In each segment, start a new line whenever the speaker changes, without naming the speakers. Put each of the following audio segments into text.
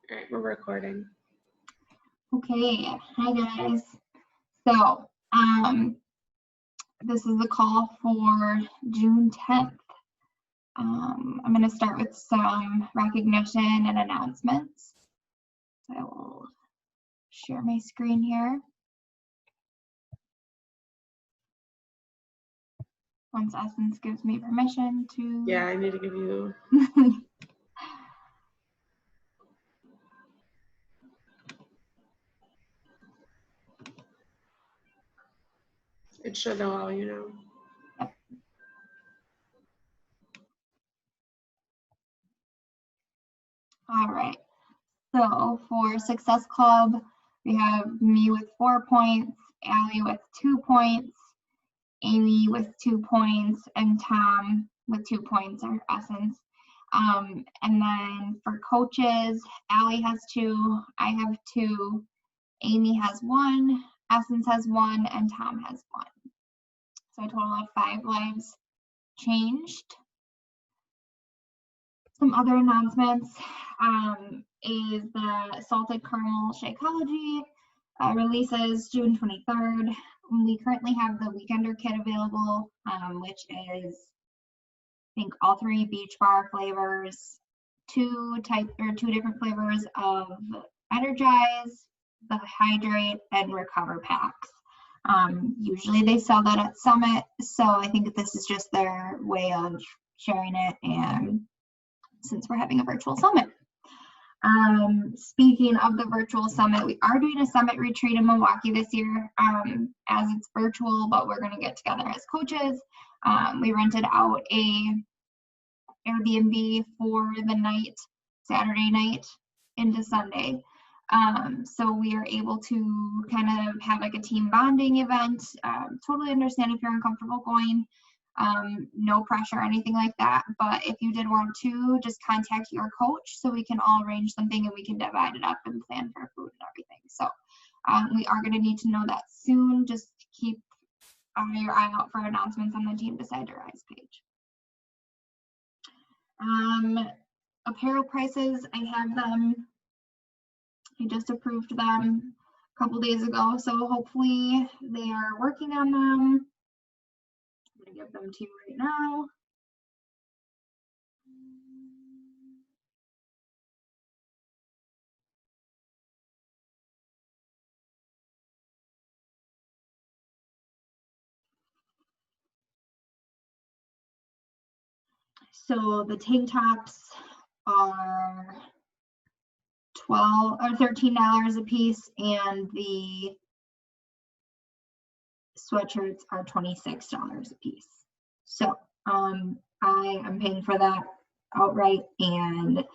All right, we're recording.
Okay, hi guys. So, this is the call for June 10th. I'm going to start with some recognition and announcements. I will share my screen here. Once Essence gives me permission to.
Yeah, I need to give you. It should allow you now.
Yep. All right. So for Success Club, we have me with 4 points, Allie with 2 points, Amy with 2 points, and Tom with 2 points, or Essence. And then for coaches, Allie has 2, I have 2, Amy has 1, Essence has 1, and Tom has 1. So a total of 5 lives changed. Some other announcements is the Salted Caramel Shakeology releases June 23rd. We currently have the Weekender kit available, which is, I think, all 3 Beach Bar flavors, 2 different flavors of Energize, the Hydrate, and Recover packs. Usually they sell that at Summit, so I think this is just their way of sharing it, and since we're having a virtual summit. Speaking of the virtual summit, we are doing a summit retreat in Milwaukee this year, as it's virtual, but we're going to get together as coaches. We rented out a Airbnb for the night, Saturday night into Sunday. So we are able to kind of have like a team bonding event. Totally understand if you're uncomfortable going. No pressure or anything like that, but if you did want to, just contact your coach so we can all arrange something and we can divide it up and plan for food and everything. So we are going to need to know that soon. Just keep your eye out for announcements on the Team Decide to Rise page. Apparel prices, I have them. I just approved them a couple days ago, so hopefully they are working on them. I'm going to give them to you right now. So the tank tops are $13 a piece, and the sweatshirts are $26 a piece. So I am paying for that outright, and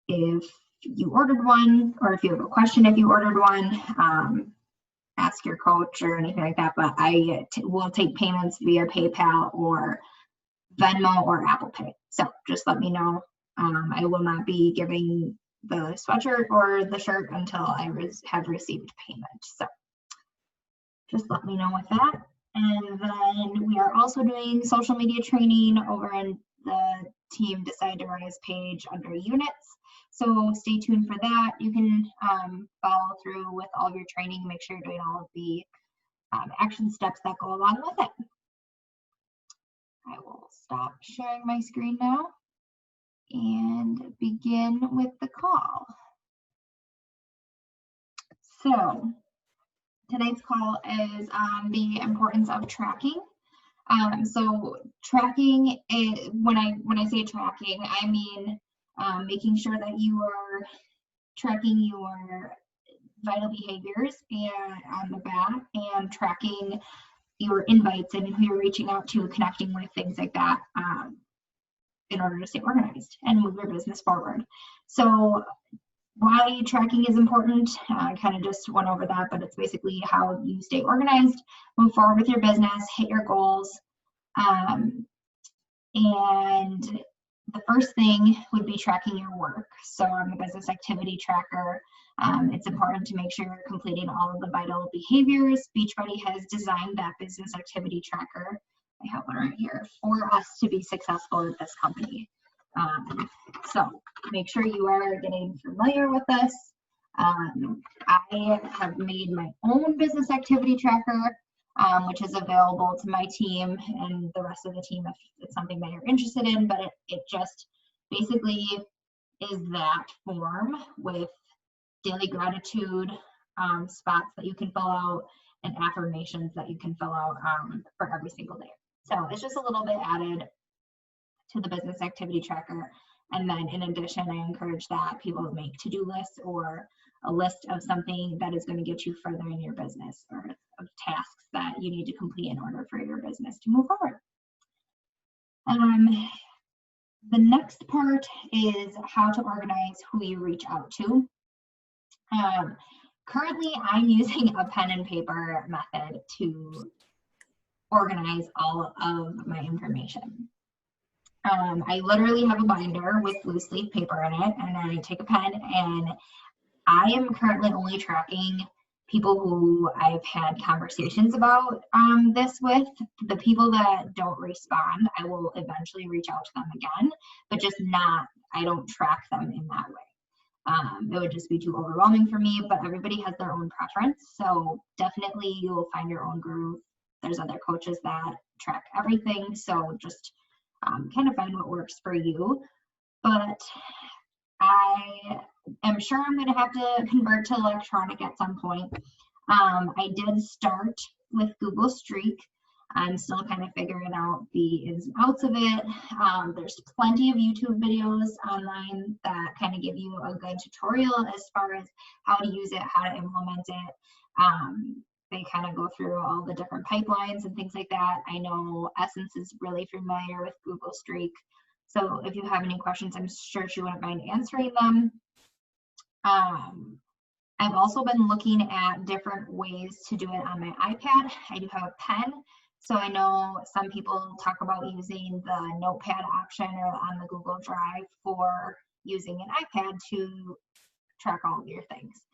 if you ordered one, or if you have a question if you ordered one, ask your coach or anything like that, but I will take payments via PayPal or Venmo or Apple Pay. So just let me know. I will not be giving the sweatshirt or the shirt until I have received payment. So just let me know with that. And then we are also doing social media training over in the Team Decide to Rise page under units. So stay tuned for that. You can follow through with all of your training, make sure you're doing all of the action steps that go along with it. I will stop sharing my screen now and begin with the call. So today's call is on the importance of tracking. So tracking is, when I say tracking, I mean making sure that you are tracking your vital behaviors and on the back, and tracking your invites and who you're reaching out to, connecting with, things like that, in order to stay organized and move your business forward. So why tracking is important, I kind of just went over that, but it's basically how you stay organized, move forward with your business, hit your goals. And the first thing would be tracking your work. So on the business activity tracker, it's important to make sure you're completing all of the vital behaviors. Beachbody has designed that business activity tracker, I have one right here, for us to be successful at this company. So make sure you are getting familiar with this. I have made my own business activity tracker, which is available to my team and the rest of the team if it's something that you're interested in, but it just basically is that form with daily gratitude spots that you can fill out and affirmations that you can fill out for every single day. So it's just a little bit added to the business activity tracker. And then in addition, I encourage that people make to-do lists or a list of something that is going to get you further in your business, or of tasks that you need to complete in order for your business to move forward. The next part is how to organize who you reach out to. Currently, I'm using a pen and paper method to organize all of my information. I literally have a binder with loose leaf paper in it, and I take a pen, and I am currently only tracking people who I've had conversations about this with. The people that don't respond, I will eventually reach out to them again, but just not, I don't track them in that way. It would just be too overwhelming for me, but everybody has their own preference. So definitely you will find your own groove. There's other coaches that track everything. So just kind of find what works for you. But I am sure I'm going to have to convert to electronic at some point. I did start with Google Streak. I'm still kind of figuring out the ins and outs of it. There's plenty of YouTube videos online that kind of give you a good tutorial as far as how to use it, how to implement it. They kind of go through all the different pipelines and things like that. I know Essence is really familiar with Google Streak. So if you have any questions, I'm sure she wouldn't mind answering them. I've also been looking at different ways to do it on my iPad. I do have a pen. So I know some people talk about using the notepad option or on the Google Drive for using an iPad to track all of your things.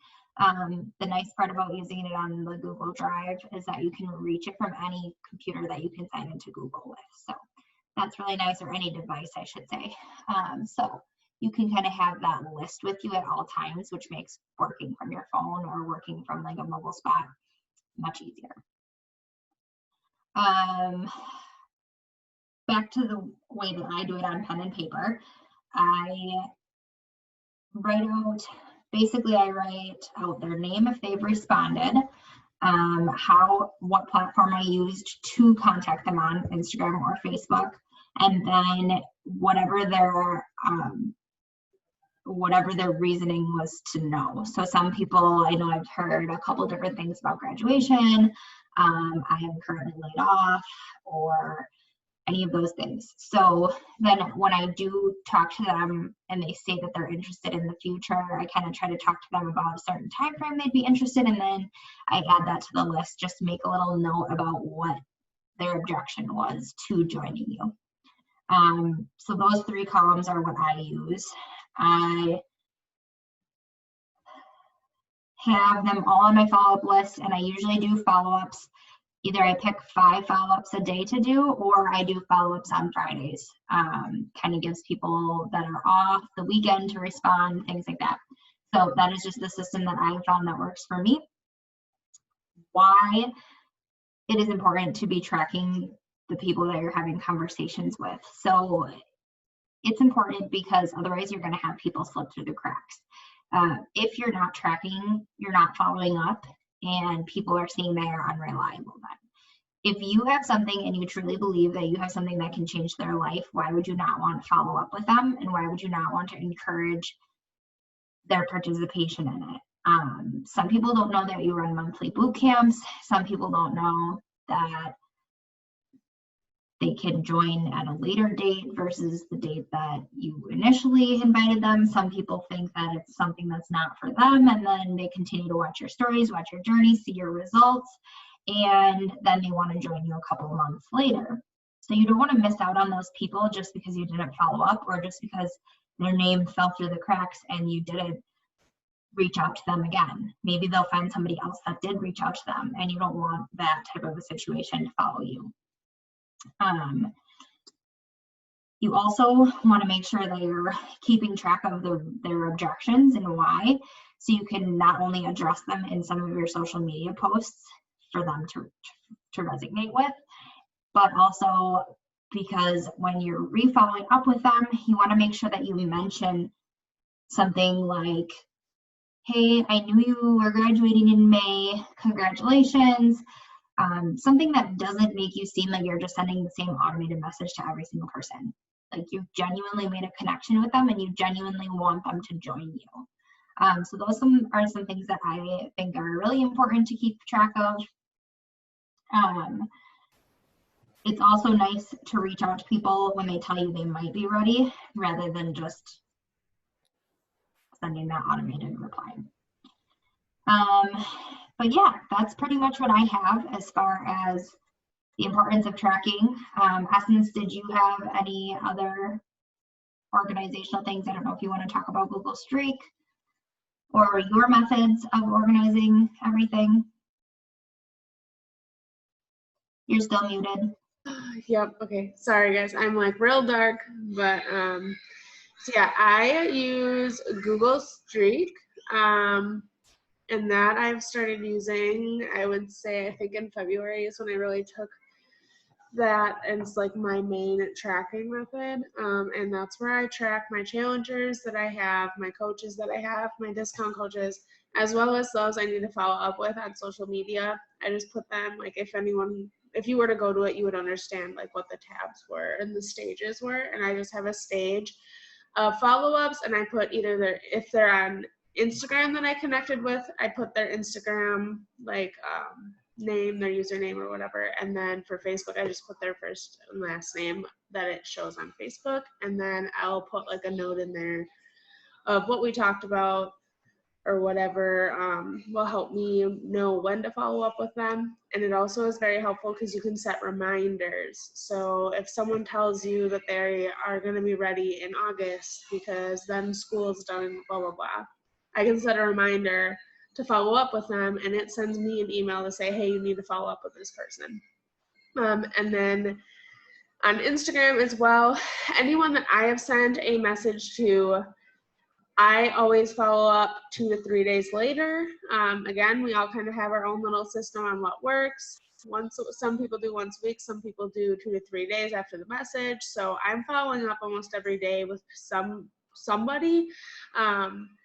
The nice part about using it on the Google Drive is that you can reach it from any computer that you can sign into Google with. So that's really nice, or any device, I should say. So you can kind of have that list with you at all times, which makes working from your phone or working from like a mobile spot much easier. Back to the way that I do it on pen and paper. I write out, basically I write out their name if they've responded, what platform I used to contact them on, Instagram or Facebook, and then whatever their reasoning was to know. So some people, I know I've heard a couple different things about graduation, I am currently laid off, or any of those things. So then when I do talk to them and they say that they're interested in the future, I kind of try to talk to them about a certain time frame they'd be interested in, and then I add that to the list, just to make a little note about what their objection was to joining you. So those 3 columns are what I use. I have them all on my follow-up list, and I usually do follow-ups. Either I pick 5 follow-ups a day to do, or I do follow-ups on Fridays. Kind of gives people that are off the weekend to respond, things like that. So that is just the system that I found that works for me. Why it is important to be tracking the people that you're having conversations with. So it's important because otherwise you're going to have people slip through the cracks. If you're not tracking, you're not following up, and people are seeing they are unreliable then. If you have something and you truly believe that you have something that can change their life, why would you not want to follow up with them? And why would you not want to encourage their participation in it? Some people don't know that you run monthly boot camps. Some people don't know that they can join at a later date versus the date that you initially invited them. Some people think that it's something that's not for them, and then they continue to watch your stories, watch your journey, see your results, and then they want to join you a couple of months later. So you don't want to miss out on those people just because you didn't follow up, or just because their name fell through the cracks and you didn't reach out to them again. Maybe they'll find somebody else that did reach out to them, and you don't want that type of a situation to follow you. You also want to make sure that you're keeping track of their objections and why, so you can not only address them in some of your social media posts for them to resonate with, but also because when you're re-following up with them, you want to make sure that you mention something like, hey, I knew you were graduating in May, congratulations. Something that doesn't make you seem like you're just sending the same automated message to every single person. Like you've genuinely made a connection with them and you genuinely want them to join you. So those are some things that I think are really important to keep track of. It's also nice to reach out to people when they tell you they might be ready, rather than just sending that automated reply. But yeah, that's pretty much what I have as far as the importance of tracking. Essence, did you have any other organizational things? I don't know if you want to talk about Google Streak or your methods of organizing everything. You're still muted.
Yep. Okay. Sorry, guys. I'm like real dark, but so yeah, I use Google Streak, and that I've started using. I would say I think in February is when I really took that, and it's like my main tracking method. And that's where I track my challengers that I have, my coaches that I have, my discount coaches, as well as those I need to follow up with on social media. I just put them, like, if you were to go to it, you would understand like what the tabs were and the stages were. And I just have a stage of follow-ups, and I put either if they're on Instagram that I connected with, I put their Instagram like name, their username or whatever. And then for Facebook, I just put their first and last name that it shows on Facebook. And then I'll put like a note in there of what we talked about or whatever will help me know when to follow up with them. And it also is very helpful because you can set reminders. So if someone tells you that they are going to be ready in August because then school's done, blah, blah, blah, I can set a reminder to follow up with them, and it sends me an email to say, hey, you need to follow up with this person. And then on Instagram as well, anyone that I have sent a message to, I always follow up 2 to 3 days later. Again, we all kind of have our own little system on what works. Some people do once a week, some people do 2 to 3 days after the message. So I'm following up almost every day with somebody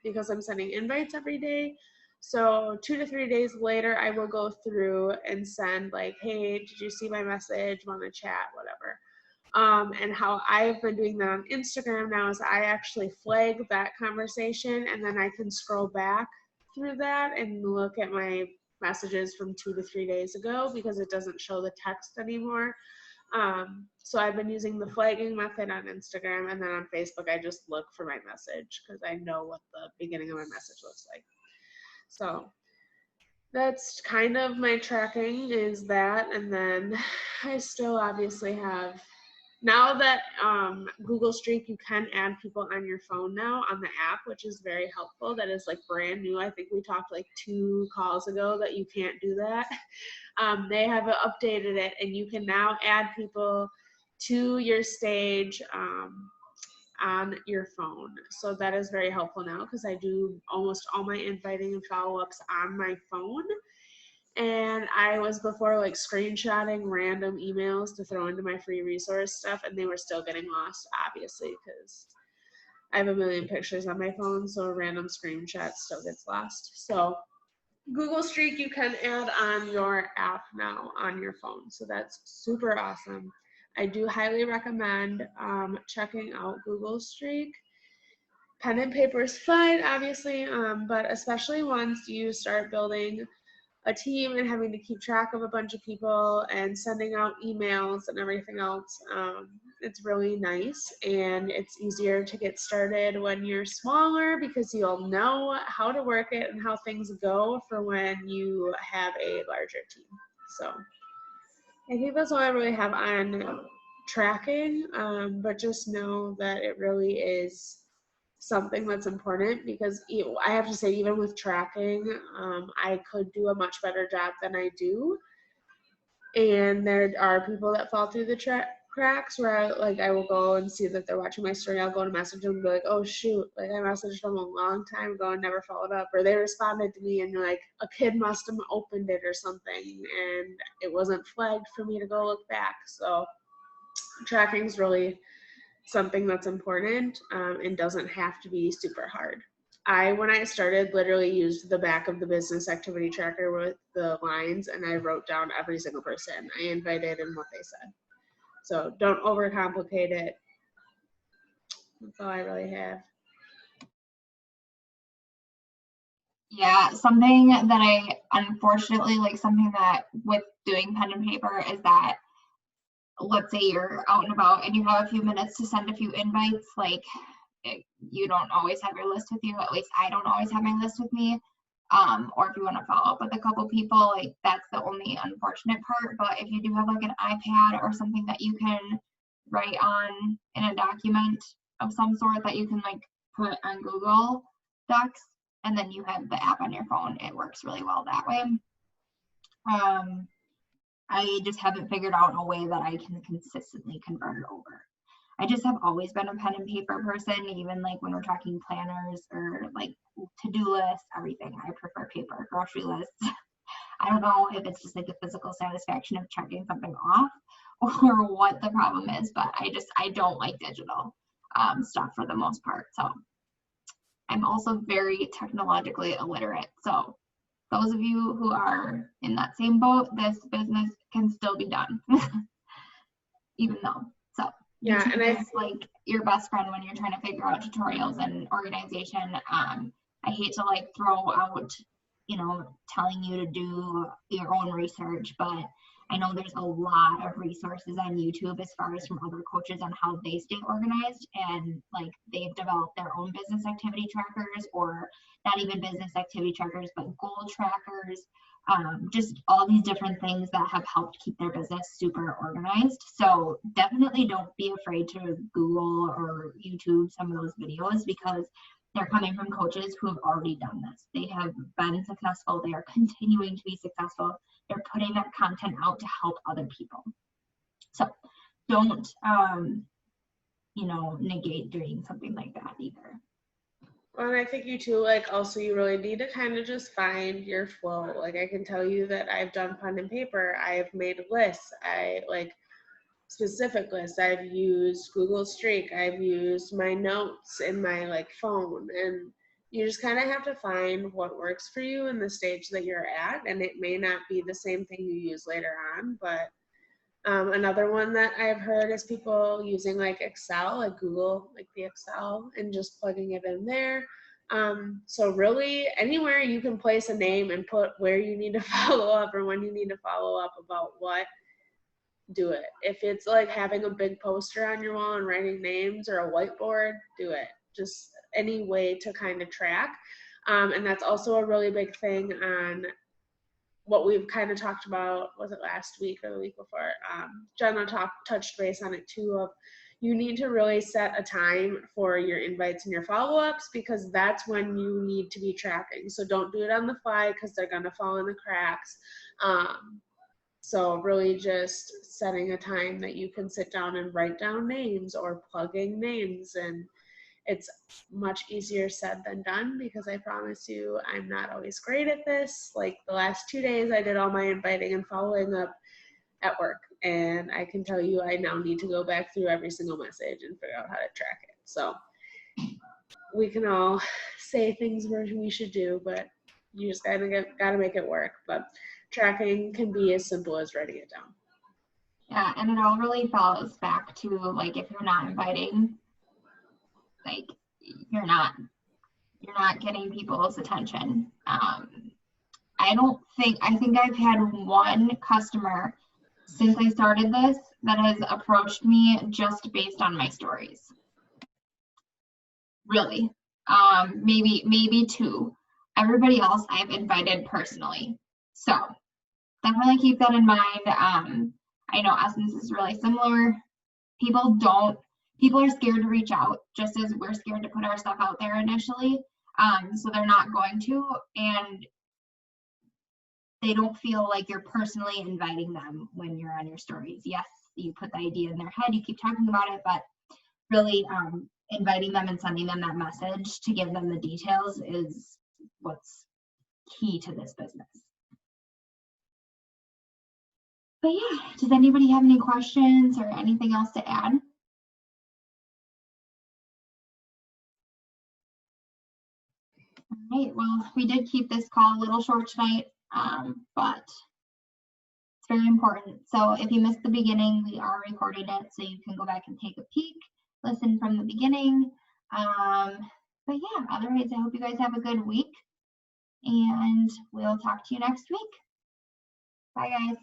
because I'm sending invites every day. So 2 to 3 days later, I will go through and send like, hey, did you see my message? Want to chat? Whatever. And how I've been doing that on Instagram now is I actually flag that conversation, and then I can scroll back through that and look at my messages from 2 to 3 days ago because it doesn't show the text anymore. So I've been using the flagging method on Instagram, and then on Facebook, I just look for my message because I know what the beginning of my message looks like. So that's kind of my tracking is that. And then I still obviously have, now that Google Streak, you can add people on your phone now on the app, which is very helpful. That is like brand new. I think we talked like 2 calls ago that you can't do that. They have updated it, and you can now add people to your stage on your phone. So that is very helpful now because I do almost all my inviting and follow-ups on my phone. And I was before like screenshotting random emails to throw into my free resource stuff, and they were still getting lost, obviously, because I have a million pictures on my phone, so a random screenshot still gets lost. So Google Streak you can add on your app now on your phone, so that's super awesome. I do highly recommend checking out Google Streak. Pen and paper is fine, obviously, but especially once you start building a team and having to keep track of a bunch of people and sending out emails and everything else, it's really nice, and it's easier to get started when you're smaller because you'll know how to work it and how things go for when you have a larger team. So I think that's all I really have on tracking, but just know that it really is something that's important because I have to say, even with tracking, I could do a much better job than I do. And there are people that fall through the cracks where I will go and see that they're watching my story. I'll go to message them and be like, oh shoot, like I messaged them a long time ago and never followed up, or they responded to me and like a kid must have opened it or something and it wasn't flagged for me to go look back. So tracking is really something that's important, and doesn't have to be super hard. When I started, literally used the back of the business activity tracker with the lines, and I wrote down every single person I invited and what they said. So don't overcomplicate it. That's all I really have.
Yeah, something that I unfortunately, like something that with doing pen and paper is that, let's say you're out and about and you have a few minutes to send a few invites, like you don't always have your list with you. At least I don't always have my list with me. Or if you want to follow up with a couple people, like that's the only unfortunate part. But if you do have like an iPad or something that you can write on in a document of some sort that you can like put on Google Docs, and then you have the app on your phone, it works really well that way. I just haven't figured out a way that I can consistently convert it over. I just have always been a pen and paper person, even like when we're talking planners or like to-do lists, everything. I prefer paper, grocery lists. I don't know if it's just like the physical satisfaction of checking something off or what the problem is, but I don't like digital stuff for the most part. So I'm also very technologically illiterate. So those of you who are in that same boat, this business can still be done, even though. So
yeah,
YouTube
and
is like your best friend when you're trying to figure out tutorials and organization. I hate to like throw out, telling you to do your own research, but I know there's a lot of resources on YouTube as far as from other coaches on how they stay organized, and like they've developed their own business activity trackers, or not even business activity trackers, but goal trackers, just all these different things that have helped keep their business super organized. So definitely don't be afraid to Google or YouTube some of those videos, because they're coming from coaches who have already done this. They have been successful. They are continuing to be successful. They're putting that content out to help other people. So don't, negate doing something like that either.
Well, and I think you too, like also you really need to kind of just find your flow. Like I can tell you that I've done pen and paper. I've made lists. I like specific lists. I've used Google Streak. I've used my notes in my like phone, and you just kind of have to find what works for you in the stage that you're at. And it may not be the same thing you use later on, but another one that I've heard is people using like Excel, like Google, like the Excel, and just plugging it in there. So really anywhere you can place a name and put where you need to follow up or when you need to follow up about what, do it. If it's like having a big poster on your wall and writing names or a whiteboard, do it. Just any way to kind of track. And that's also a really big thing on what we've kind of talked about, was it last week or the week before? Jenna touched base on it too, of you need to really set a time for your invites and your follow-ups, because that's when you need to be tracking. So don't do it on the fly, because they're going to fall in the cracks. So really just setting a time that you can sit down and write down names or plugging names, and it's much easier said than done, because I promise you I'm not always great at this. Like the last 2 days I did all my inviting and following up at work, and I can tell you I now need to go back through every single message and figure out how to track it. So we can all say things we should do, but you just gotta make it work. But tracking can be as simple as writing it down.
Yeah, and it all really falls back to like, if you're not inviting, like you're not getting people's attention. I think I've had one customer since I started this that has approached me just based on my stories. Really, maybe two. Everybody else I've invited personally. So definitely keep that in mind. I know Essence is really similar. People are scared to reach out, just as we're scared to put our stuff out there initially. So they're not going to, and they don't feel like you're personally inviting them when you're on your stories. Yes, you put the idea in their head, you keep talking about it, but really inviting them and sending them that message to give them the details is what's key to this business. But yeah, does anybody have any questions or anything else to add? All right, well, we did keep this call a little short tonight, but it's very important. So if you missed the beginning, we are recording it, so you can go back and take a peek, listen from the beginning. But yeah, otherwise, I hope you guys have a good week, and we'll talk to you next week. Bye, guys.